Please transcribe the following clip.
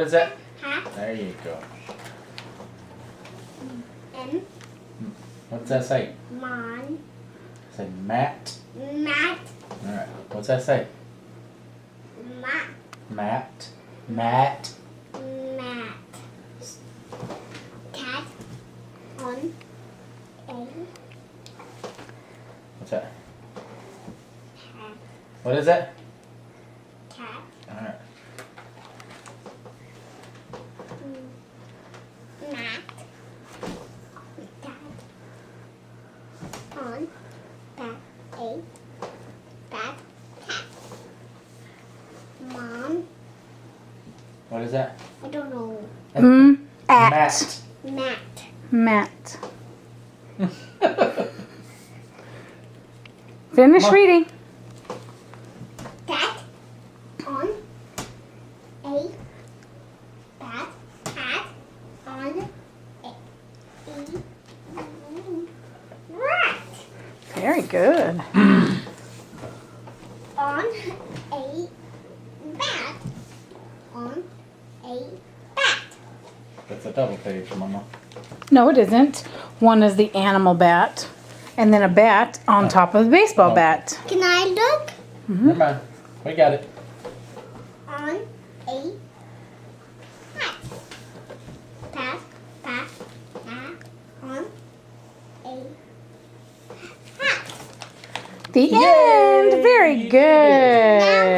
What is that? Hat. There you go. M. What's that say? Mon. Say Matt. Mat. All right. What's that say? Mat. Matt. Matt. Mat. Cat. On. A. What's that? Hat. What is that? Cat. All right. Mat. Cat. On. Bat. A. Bat. Cat. Mom. What is that? I don't know. Matt. Mat. Finish Come on. reading. Cat. On. A. Bat. Cat. On. A. Rat. Very good. On a bat. On a bat. That's a double page, Mama. No, it isn't. One is the animal bat, and then a bat on top of the baseball Oh. bat. Can I look? Never mind. We got it. On a bat. Bat. Bat. Bat. On a hat. The end. Very good.